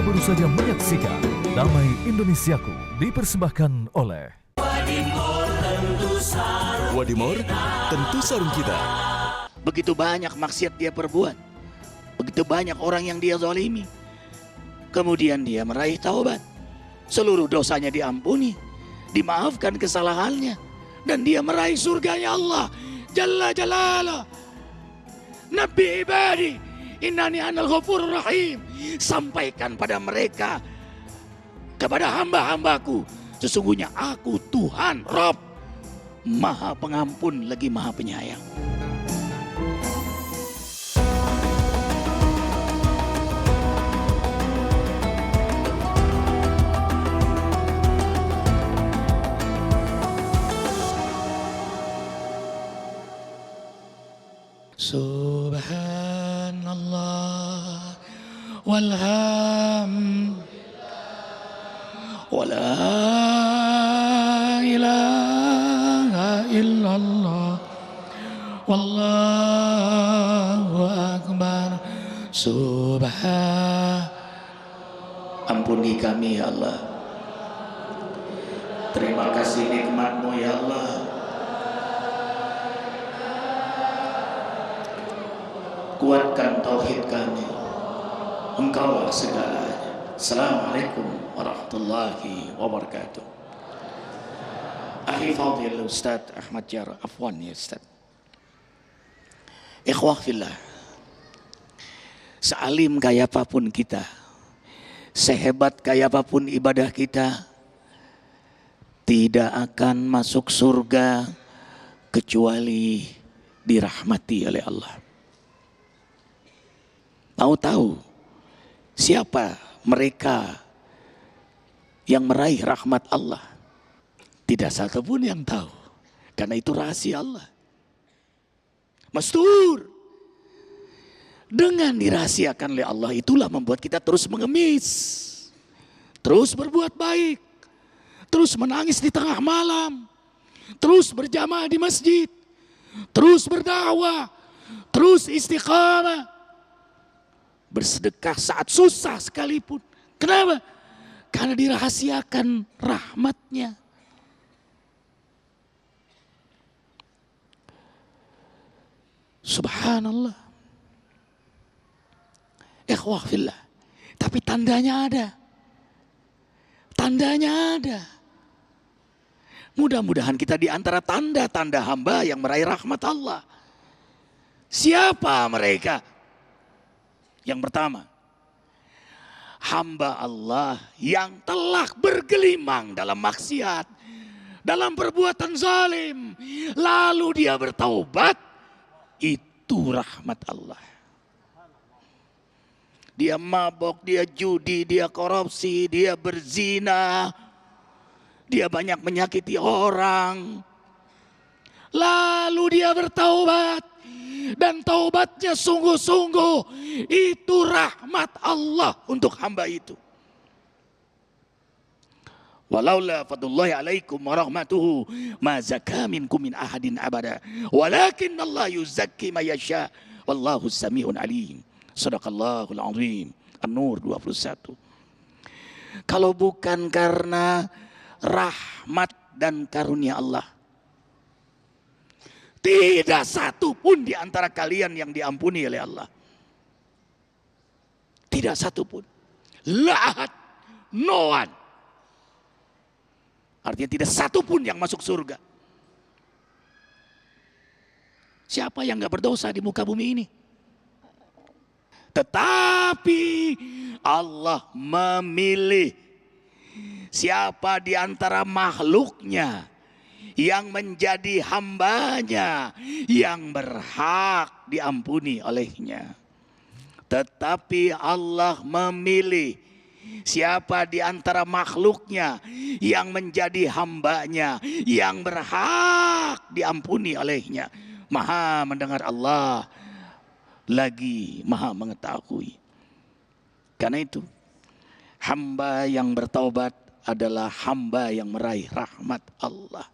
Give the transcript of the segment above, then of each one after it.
baru saja menyaksikan Damai Indonesiaku dipersembahkan oleh Wadimor, tentu sarung kita. Begitu banyak maksiat dia perbuat, begitu banyak orang yang dia zalimi, kemudian dia meraih taubat, seluruh dosanya diampuni, dimaafkan kesalahannya, dan dia meraih surganya Allah Jalla Jalala. Nabi ibadi innani anal ghafurur rahim. Sampaikan pada mereka, kepada hamba-hambaku, sesungguhnya aku Tuhan Rabb, Maha Pengampun lagi Maha Penyayang. Subhanallah walhamdulillah wala ilaha illallah wallahu akbar. Ampuni kami ya Allah. Terima kasih nikmat-Mu ya Allah. Kuatkan tauhid kami, Engkaulah segalanya. Assalamualaikum warahmatullahi wabarakatuh. Akhi Fadil Ustaz Ahmad Jarrah, afwan ya Ustaz. Ikhwah fillah, sealim kayak apapun kita, sehebat kayak apapun ibadah kita, tidak akan masuk surga kecuali dirahmati oleh Allah. Mau tahu siapa mereka yang meraih rahmat Allah? Tidak satu pun yang tahu, karena itu rahasia Allah. Mastur. Dengan dirahasiakan oleh Allah itulah membuat kita terus mengemis, terus berbuat baik, terus menangis di tengah malam, terus berjamaah di masjid, terus berdakwah, terus istiqamah, bersedekah saat susah sekalipun. Kenapa? Karena dirahasiakan rahmatnya. Subhanallah. Ikhwah fillah. Tapi tandanya ada. Tandanya ada. Mudah-mudahan kita di antara tanda-tanda hamba yang meraih rahmat Allah. Siapa mereka? Yang pertama, hamba Allah yang telah bergelimang dalam maksiat, dalam perbuatan zalim, lalu dia bertaubat, itu rahmat Allah. Dia mabok, dia judi, dia korupsi, dia berzina, dia banyak menyakiti orang, lalu dia bertaubat. Dan taubatnya sungguh-sungguh, itu rahmat Allah untuk hamba itu. Walaula fadlullahi alaikum warahmatuhu ma zaka minkum min ahadin abada walakin Allah yuzakki ma yasha wallahu samiun alim. Shadaqallahul azim. An-Nur 21. Kalau bukan karena rahmat dan karunia Allah, tidak satu pun di antara kalian yang diampuni oleh Allah. Tidak satu pun. La ahad, no one. Artinya tidak satu pun yang masuk surga. Siapa yang gak berdosa di muka bumi ini? Tetapi Allah memilih siapa di antara makhluknya yang menjadi hambanya, yang berhak diampuni olehnya. Tetapi Allah memilih siapa di antara makhluknya yang menjadi hambanya, yang berhak diampuni olehnya. Maha mendengar Allah, lagi maha mengetahui. Karena itu, hamba yang bertaubat adalah hamba yang meraih rahmat Allah.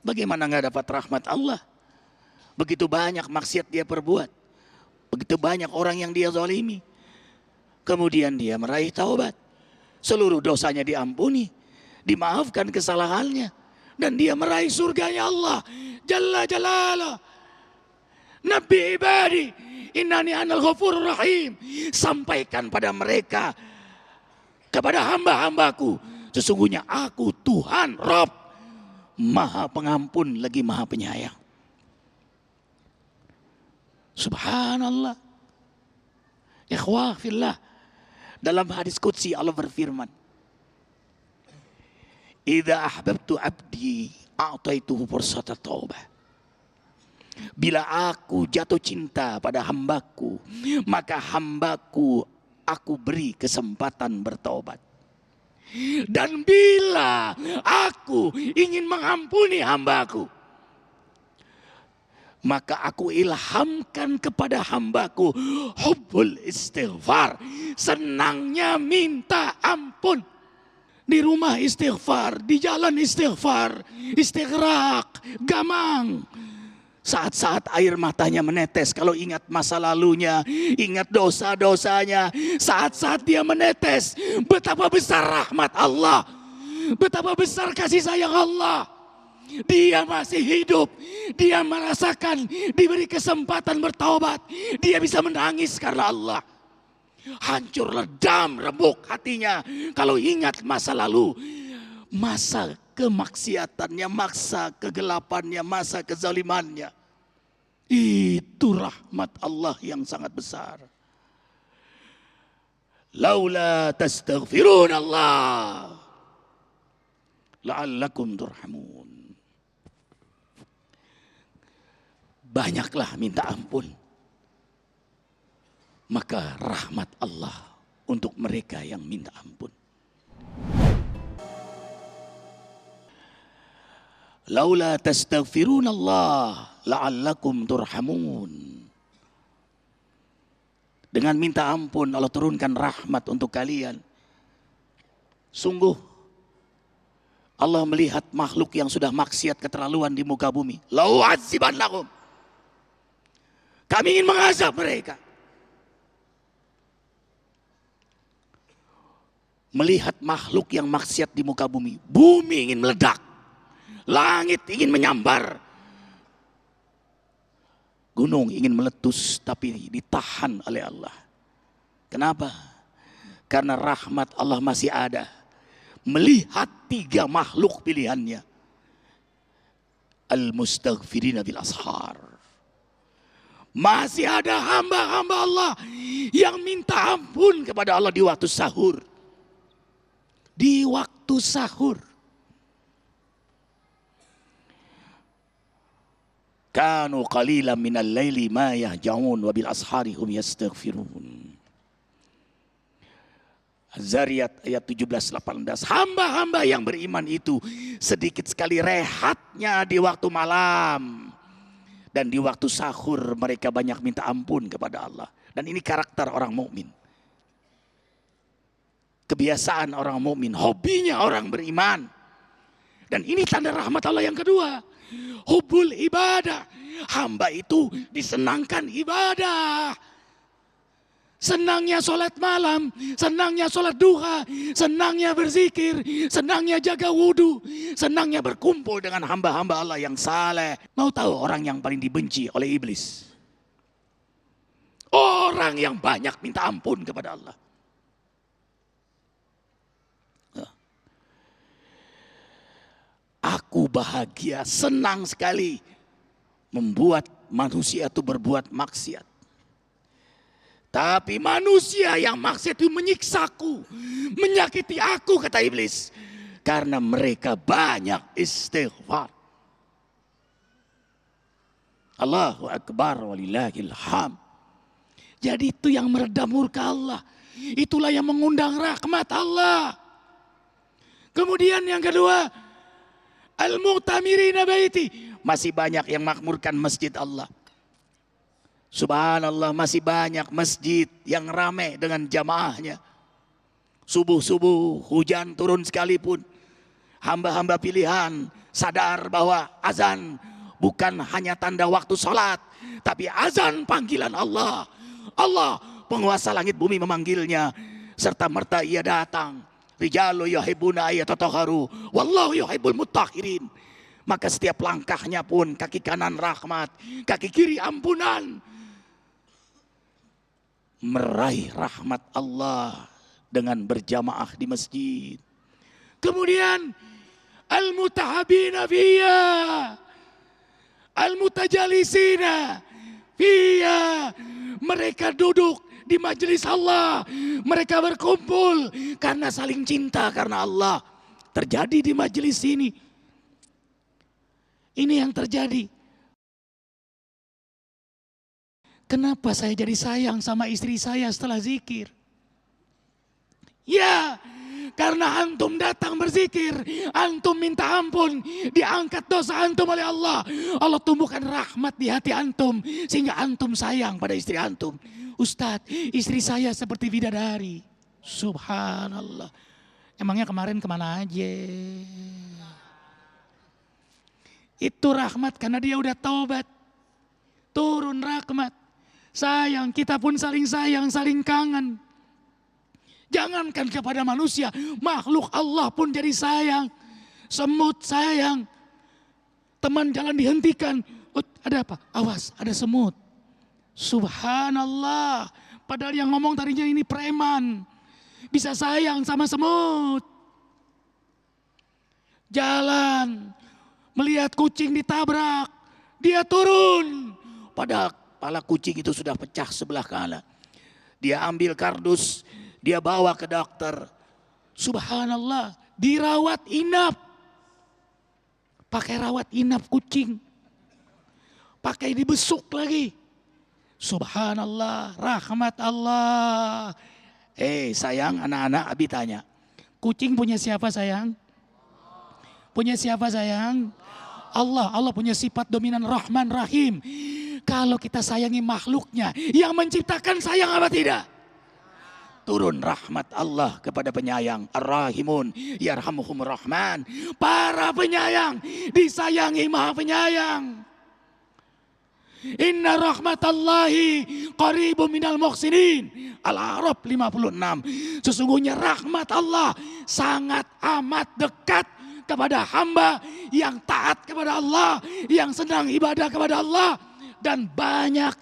Bagaimana gak dapat rahmat Allah? Begitu banyak maksiat dia perbuat, begitu banyak orang yang dia zalimi, Kemudian dia meraih taubat. Seluruh dosanya diampuni, dimaafkan kesalahannya, dan dia meraih surganya Allah Jalla Jalalah. Nabi ibadi innani anal ghafurur rahim. Sampaikan pada mereka, kepada hamba-hambaku, sesungguhnya aku Tuhan Rabb, Maha Pengampun lagi Maha Penyayang. Subhanallah. Ikhwah fillah. Dalam hadis qudsi Allah berfirman, "Idza ahbabtu abdi a'taituhu fursata taubah." Bila aku jatuh cinta pada hambaku, maka hambaku aku beri kesempatan bertaubat. Dan bila aku ingin mengampuni hambaku, maka aku ilhamkan kepada hambaku hubbul istighfar, senangnya minta ampun. Di rumah istighfar, di jalan istighfar, istighraq, gamang. Saat-saat air matanya menetes kalau ingat masa lalunya, ingat dosa-dosanya. Saat-saat dia menetes, betapa besar rahmat Allah, betapa besar kasih sayang Allah. Dia masih hidup, dia merasakan diberi kesempatan bertaubat. Dia bisa menangis karena Allah. Hancur ledam remuk hatinya kalau ingat masa lalu, masa kemaksiatannya, masa kegelapannya, masa kezalimannya. Itu rahmat Allah yang sangat besar. Laula tastaghfirun Allah la'allakum turhamun. Banyaklah minta ampun, maka rahmat Allah untuk mereka yang minta ampun. Laula tastaghfirun Allah la'allakum turhamun. Dengan minta ampun Allah turunkan rahmat untuk kalian. Sungguh Allah melihat makhluk yang sudah maksiat keterlaluan di muka bumi. Lau azibannakum, kami ingin mengazab mereka. Melihat makhluk yang maksiat di muka bumi, bumi ingin meledak, langit ingin menyambar, gunung ingin meletus, tapi ditahan oleh Allah. Kenapa? Karena rahmat Allah masih ada. Melihat 3 makhluk pilihannya, al-mustaghfirina bil ashar. Masih ada hamba-hamba Allah yang minta ampun kepada Allah di waktu sahur. Di waktu sahur. Kanu qalilan minal laili ma yahjaun wa bil ashari hum yastaghfirun. Az-Zariyat ayat 17-18. Hamba-hamba yang beriman itu sedikit sekali rehatnya di waktu malam. Dan di waktu sahur mereka banyak minta ampun kepada Allah. Dan ini karakter orang mukmin. Kebiasaan orang mukmin, hobinya orang beriman. Dan ini tanda rahmat Allah yang kedua. Hubul ibadah. Hamba itu disenangkan ibadah. Senangnya sholat malam, senangnya sholat duha, senangnya berzikir, senangnya jaga wudhu, senangnya berkumpul dengan hamba-hamba Allah yang saleh. Mau tahu orang yang paling dibenci oleh iblis? Orang yang banyak minta ampun kepada Allah. Aku bahagia, senang sekali membuat manusia itu berbuat maksiat. Tapi manusia yang maksiat itu menyiksaku, menyakiti aku, kata iblis. Karena mereka banyak istighfar. Allahu Akbar walillahil hamd. Jadi itu yang meredam murka Allah. Itulah yang mengundang rahmat Allah. Kemudian yang kedua, al-mu'tamirina baiti. Masih banyak yang makmurkan masjid Allah. Subhanallah, masih banyak masjid yang ramai dengan jamaahnya. Subuh-subuh hujan turun sekalipun, hamba-hamba pilihan sadar bahwa azan bukan hanya tanda waktu sholat, tapi azan panggilan Allah. Allah, penguasa langit bumi memanggilnya, serta merta ia datang. Rijalu yuhibbuna ayatatahharu, wallahu yuhibbul muttahhirin. Maka setiap langkahnya pun kaki kanan rahmat, kaki kiri ampunan, meraih rahmat Allah dengan berjamaah di masjid. Kemudian al-mutahabina fiyya, al-mutajalisina fiyya, mereka duduk di majelis Allah, mereka berkumpul karena saling cinta karena Allah. Terjadi di majelis ini. Ini yang terjadi. Kenapa saya jadi sayang sama istri saya setelah zikir? Ya, karena antum datang berzikir, antum minta ampun, diangkat dosa antum oleh Allah. Allah tumbuhkan rahmat di hati antum, sehingga antum sayang pada istri antum. Ustadz, istri saya seperti bidadari. Subhanallah. Emangnya kemarin kemana aja? Itu rahmat karena dia udah taubat. Turun rahmat. Sayang, kita pun saling sayang, saling kangen. Jangankan kepada manusia, makhluk Allah pun jadi sayang. Semut sayang. Teman jalan dihentikan. Ada apa? Awas, ada semut. Subhanallah. Padahal yang ngomong tadinya ini preman. Bisa sayang sama semut. Jalan. Melihat kucing ditabrak. Dia turun. Padahal kepala kucing itu sudah pecah sebelah kanan. Dia ambil kardus. Dia bawa ke dokter. Subhanallah. Dirawat inap. Pakai rawat inap kucing. Pakai dibesuk lagi. Subhanallah. Rahmat Allah. Sayang, anak-anak, Abi tanya. Kucing punya siapa sayang? Punya siapa sayang? Allah. Allah punya sifat dominan Rahman Rahim. Kalau kita sayangi makhluknya, yang menciptakan sayang apa tidak? Turun rahmat Allah kepada penyayang. Ar-Rahimun yarhamuhumur Rahman. Para penyayang disayangi Maha Penyayang. Inna rahmatallahi qaribun minal muhsinin. Al-A'raf 56. Sesungguhnya rahmat Allah sangat amat dekat kepada hamba yang taat kepada Allah, yang senang ibadah kepada Allah, dan banyak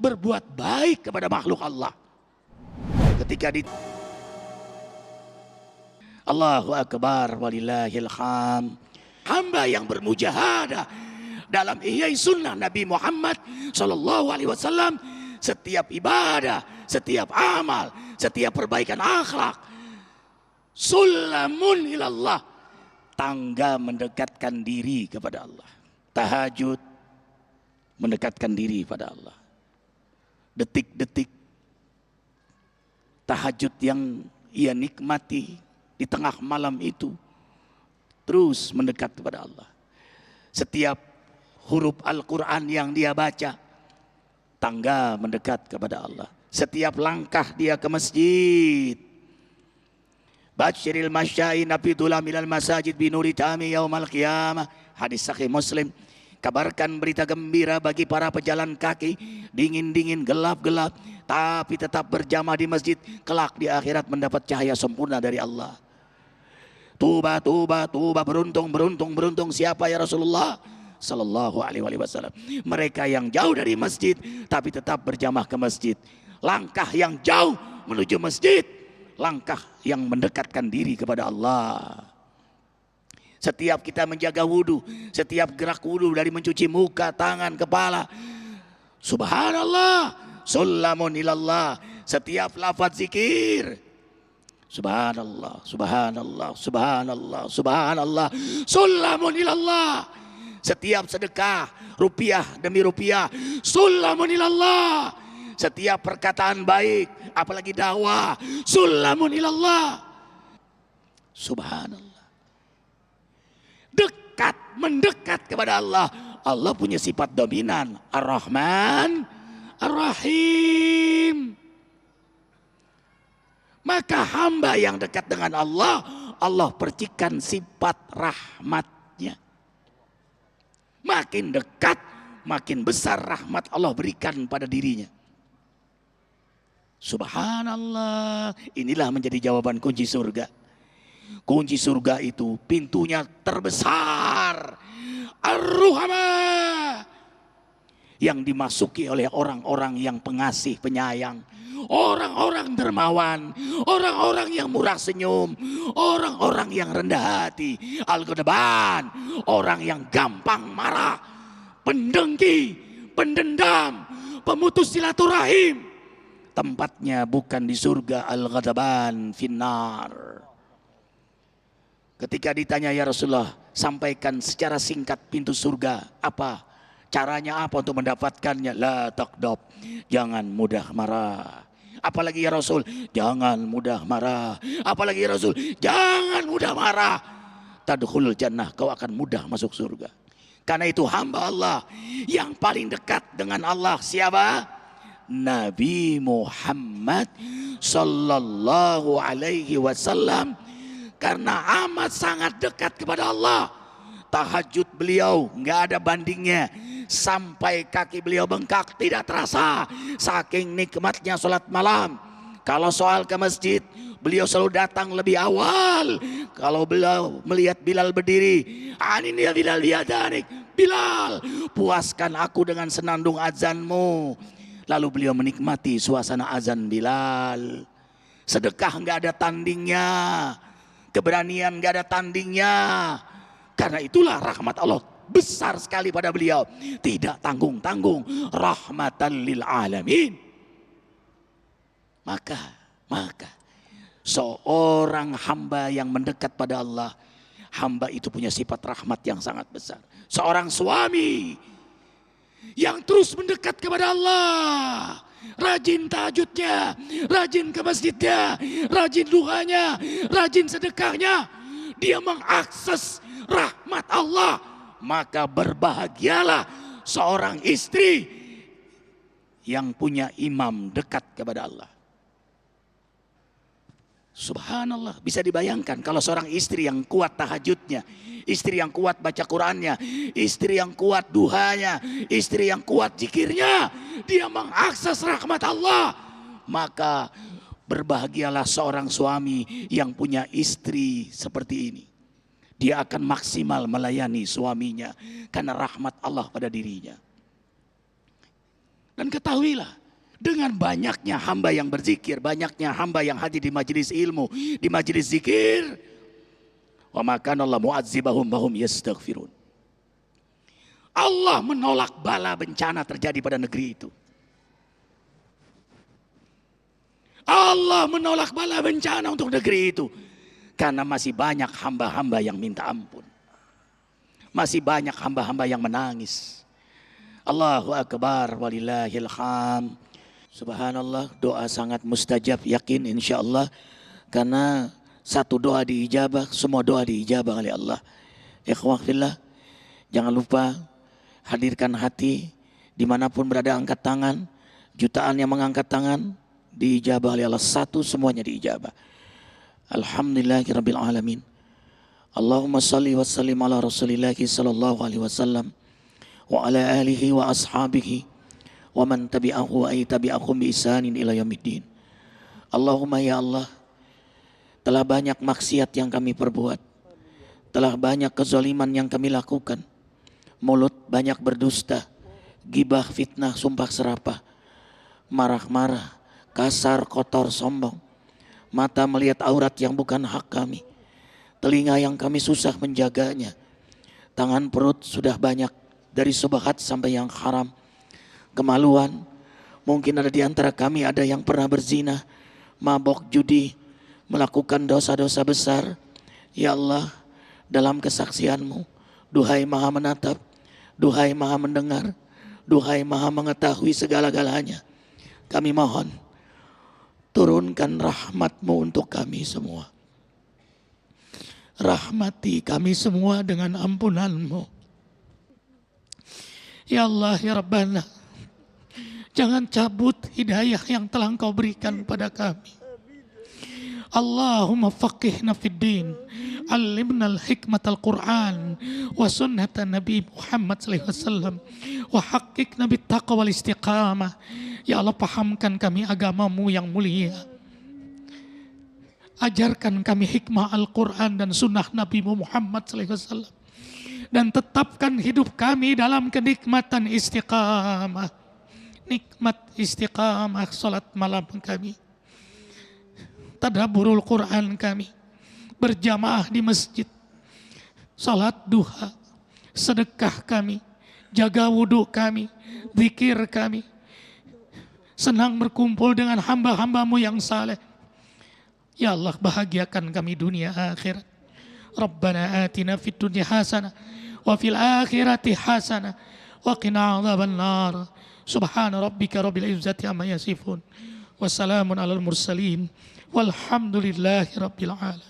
berbuat baik kepada makhluk Allah. Ketika Allahu Akbar walillahil hamd. Hamba yang bermujahadah dalam ihya sunnah Nabi Muhammad sallallahu alaihi wasallam, setiap ibadah, setiap amal, setiap perbaikan akhlak, sulamun ilallah, tangga mendekatkan diri kepada Allah. Tahajud mendekatkan diri pada Allah. Detik-detik tahajud yang ia nikmati di tengah malam itu terus mendekat kepada Allah. Setiap huruf Al-Quran yang dia baca, tangga mendekat kepada Allah. Setiap langkah dia ke masjid, Basyiril masya'in abidullah minal masajid binuri tami yaumal qiyamah. Hadis sahih Muslim. Kabarkan berita gembira bagi para pejalan kaki, dingin-dingin, gelap-gelap, tapi tetap berjamaah di masjid, kelak di akhirat mendapat cahaya sempurna dari Allah. Tuba, tuba, tuba, beruntung, beruntung, beruntung. Siapa ya Rasulullah? Sallallahu alaihi wasallam. Mereka yang jauh dari masjid, tapi tetap berjamaah ke masjid. Langkah yang jauh menuju masjid, langkah yang mendekatkan diri kepada Allah. Setiap kita menjaga wudu, setiap gerak wudu dari mencuci muka, tangan, kepala, subhanallah, sulamun ilallah. Setiap lafaz zikir, subhanallah, subhanallah, subhanallah, subhanallah, sulamun ilallah. Setiap sedekah, rupiah demi rupiah, sulamun ilallah. Setiap perkataan baik, apalagi dakwah, sulamun ilallah. Subhanallah. Dekat, mendekat kepada Allah. Allah punya sifat dominan, Ar-Rahman, Ar-Rahim. Maka hamba yang dekat dengan Allah, Allah percikan sifat rahmatnya. Makin dekat, makin besar rahmat Allah berikan pada dirinya. Subhanallah, inilah menjadi jawaban kunci surga. Kunci surga itu pintunya terbesar, Ar-Ruhama, yang dimasuki oleh orang-orang yang pengasih penyayang, orang-orang dermawan, orang-orang yang murah senyum, orang-orang yang rendah hati, Al-Ghadaban, orang yang gampang marah, pendengki, pendendam, pemutus silaturahim. Tempatnya bukan di surga, Al-Ghadaban finnar. Ketika ditanya, ya Rasulullah, sampaikan secara singkat pintu surga apa? Caranya apa untuk mendapatkannya? La taqdab, jangan mudah marah. Apalagi ya Rasul, jangan mudah marah. Apalagi ya Rasul, jangan mudah marah. Tadkhulul jannah, kau akan mudah masuk surga. Karena itu hamba Allah yang paling dekat dengan Allah siapa? Nabi Muhammad sallallahu alaihi wasallam. Karena amat sangat dekat kepada Allah. Tahajud beliau nggak ada bandingnya. Sampai kaki beliau bengkak tidak terasa. Saking nikmatnya sholat malam. Kalau soal ke masjid, beliau selalu datang lebih awal. Kalau beliau melihat Bilal berdiri, ini dia Bilal biadanik. Bilal, puaskan aku dengan senandung azanmu. Lalu beliau menikmati suasana azan Bilal. Sedekah nggak ada tandingnya. Keberanian gak ada tandingnya. Karena itulah rahmat Allah besar sekali pada beliau. Tidak tanggung-tanggung. Rahmatan lil alamin. Maka seorang hamba yang mendekat pada Allah, hamba itu punya sifat rahmat yang sangat besar. Seorang suami yang terus mendekat kepada Allah, rajin tahajudnya, rajin ke masjidnya, rajin duhanya, rajin sedekahnya, dia mengakses rahmat Allah. Maka berbahagialah seorang istri yang punya imam dekat kepada Allah. Subhanallah, bisa dibayangkan kalau seorang istri yang kuat tahajudnya, istri yang kuat baca Qurannya, istri yang kuat duhanya, istri yang kuat zikirnya, dia mengakses rahmat Allah. Maka berbahagialah seorang suami yang punya istri seperti ini. Dia akan maksimal melayani suaminya karena rahmat Allah pada dirinya. Dan ketahuilah, dengan banyaknya hamba yang berzikir, banyaknya hamba yang hadir di majelis ilmu, di majelis zikir, wa ma kana Allah mu'adzibahum wa hum yastaghfirun. Allah menolak bala bencana terjadi pada negeri itu. Allah menolak bala bencana untuk negeri itu karena masih banyak hamba-hamba yang minta ampun. Masih banyak hamba-hamba yang menangis. Allahu akbar walillahil hamd. Subhanallah, doa sangat mustajab, yakin insya Allah. Karena satu doa diijabah, semua doa diijabah oleh Allah. Ikhwah fillah, jangan lupa hadirkan hati. Dimanapun berada angkat tangan. Jutaan yang mengangkat tangan diijabah oleh Allah. Satu semuanya diijabah. Alhamdulillahirabbil alamin. Allahumma salli wa sallim ala rasulillahi sallallahu alaihi wasallam wa ala alihi wa ashabihi wa man tabi'ahu ay tabi'akum bi ihsanin ila yaumiddin. Allahumma ya Allah, telah banyak maksiat yang kami perbuat, telah banyak kezaliman yang kami lakukan. Mulut banyak berdusta, gibah, fitnah, sumpah serapah, marah-marah, kasar, kotor, sombong. Mata melihat aurat yang bukan hak kami, telinga yang kami susah menjaganya, tangan perut sudah banyak dari subhat sampai yang haram. Kemaluan, mungkin ada di antara kami ada yang pernah berzina, mabok, judi, melakukan dosa-dosa besar. Ya Allah, dalam kesaksian-Mu, duhai Maha menatap, duhai Maha mendengar, duhai Maha mengetahui segala-galanya, kami mohon turunkan rahmat-Mu untuk kami semua. Rahmati kami semua dengan ampunan-Mu. Ya Allah, ya Rabbana, jangan cabut hidayah yang telah Engkau berikan pada kami. Allahumma faqihna fid din. Alimna al-hikmatal Qur'an wa sunnatan Nabi Muhammad sallallahu alaihi wasallam wa haqiqna bittaqwa wal istiqamah. Ya Allah, pahamkan kami agamamu yang mulia. Ajarkan kami hikmah Al-Quran dan sunnah Nabi Muhammad sallallahu alaihi wasallam. Dan tetapkan hidup kami dalam kenikmatan istiqamah. Nikmat istiqamah salat malam kami. Tadabburul Quran kami. Berjamaah di masjid, salat duha, sedekah kami, jaga wudhu kami, zikir kami, senang berkumpul dengan hamba-hambamu yang saleh. Ya Allah, bahagiakan kami dunia akhirat. Rabbana atina fid dunya hasanah wa fil akhirati hasanah wa qina adzaban nar. Subhana rabbika rabbil izzati amma yasifun. Wassalamun alal mursalin walhamdulillahi rabbil alamin.